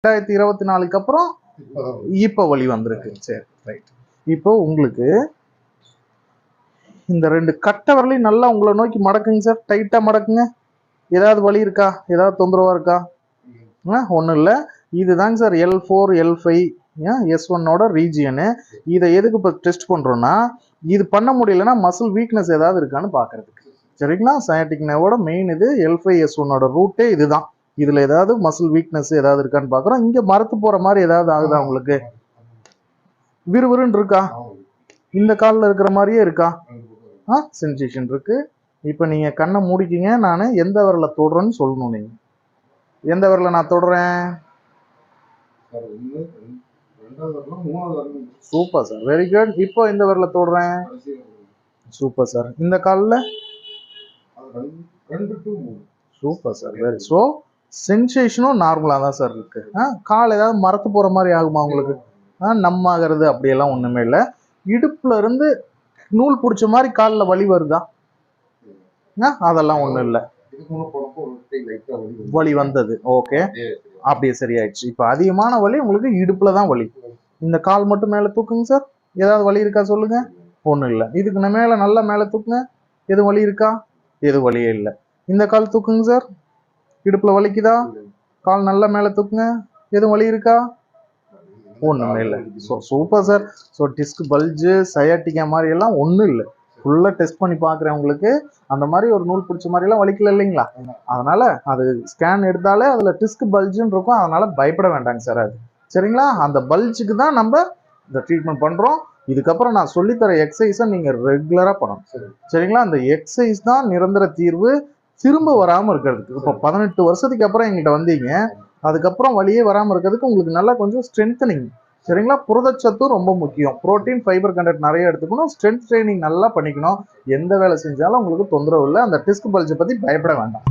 2024க்கு அப்புறம் இப்போ வலி வந்திருக்கு. சரி, ரைட். இப்போ உங்களுக்கு இந்த 2 கட்டை விரலையும் நல்லா உங்களை நோக்கி மடக்குங்க சார். டைட்டா மடக்குங்க. ஏதாவது வலி இருக்கா? ஏதாவது தொந்தரவா இருக்கா? ஒன்றும் இல்லை. இதுதாங்க சார் L4 L5 S1ஓட ரீஜியனு. இதை எதுக்கு இப்போ டெஸ்ட் பண்ணுறோன்னா, இது பண்ண முடியலன்னா மசில் வீக்னஸ் ஏதாவது இருக்கான்னு பார்க்கறதுக்கு. சரிங்களா? சயாட்டிக் நர்வோட மெயின் இது L5 S1ஓட ரூட்டே இதுதான். இதில் ஏதாவது மசில் வீக்னஸ் ஏதாவது இருக்கான்னு பார்க்குறோம். இங்கே மரத்து போகிற மாதிரி ஏதாவது ஆகுதா உங்களுக்கு? விறுவிறுன்னு இருக்கா? இந்த காலில் இருக்கிற மாதிரியே இருக்கா? சென்சேஷன் இருக்கு. இப்போ நீங்கள் கண்ணை மூடிக்கிங்க. நான் எந்த விரலை தொடுறேன்னு சொல்லணும். நீங்கள் எந்த விரலை நான் தொடுறேன்? Super sir, very good. இப்போ இந்த விரலை தொடுறேன். Super sir. இந்த காலில் சூப்பர் சார், வெரி. ஸோ சென்சேஷனும் நார்மலாக தான் சார் இருக்கு. கால் ஏதாவது மரத்து போகிற மாதிரி ஆகுமா உங்களுக்கு? நம்ம ஆகிறது அப்படியெல்லாம் ஒன்றுமே இல்லை. இடுப்புல இருந்து நூல் பிடிச்ச மாதிரி காலில் வலி வருதா? அதெல்லாம் ஒன்றும் இல்லை. வலி வந்தது, ஓகே, அப்படியே சரியாயிடுச்சு. இப்போ அதிகமான வலி உங்களுக்கு இடுப்புல தான் வலி. இந்த கால் மட்டும் மேலே தூக்குங்க சார். ஏதாவது வலி இருக்கா சொல்லுங்க. ஒன்றும் இல்லை. இதுக்கு மேலே நல்லா மேலே தூக்குங்க. எதுவும் வலி இருக்கா? எதுவும் வலியே இல்லை. இந்த கால் தூக்குங்க சார். இடுப்புல வலிக்குதா? கால் நல்லா மேலே தூக்குங்க. எதுவும் வலி இருக்கா? ஒன்றுமே இல்லை. So super sir. So disk bulge sciatica மாதிரி எல்லாம் ஒன்றும் இல்லை. ஃபுல்லாக டெஸ்ட் பண்ணி பார்க்குறேன். உங்களுக்கு அந்த மாதிரி ஒரு நூல் பிடிச்ச மாதிரிலாம் வலிக்கல இல்லைங்களா? அதனால அது ஸ்கேன் எடுத்தாலே அதில் டிஸ்க் பல்ஜுன்னு இருக்கும். அதனால பயப்பட வேண்டாங்க சார். அது சரிங்களா? அந்த பல்ஜுக்கு தான் நம்ம இந்த ட்ரீட்மெண்ட் பண்ணுறோம். இதுக்கப்புறம் நான் சொல்லித்தர எக்ஸசைஸை நீங்கள் ரெகுலராக பண்ணணும். சரிங்களா? அந்த எக்ஸசைஸ் தான் நிரந்தர தீர்வு திரும்ப வராமல் இருக்கிறதுக்கு. இப்போ 18 வருஷத்துக்கு அப்புறம் எங்கிட்ட வந்தீங்க, அதுக்கப்புறம் வலியே வராமல் இருக்கிறதுக்கு உங்களுக்கு நல்லா கொஞ்சம் ஸ்ட்ரென்தனிங். சரிங்களா? புரதச்சத்தும் ரொம்ப முக்கியம். புரோட்டீன் ஃபைபர் கண்டென்ட் நிறைய எடுத்துக்கணும். ஸ்ட்ரென்த் ட்ரைனிங் நல்லா பண்ணிக்கணும். எந்த வேலை செஞ்சாலும் உங்களுக்கு தொந்தரவு இல்லை. அந்த டிஸ்க் பல்ஜை பற்றி பயப்பட வேண்டாம்.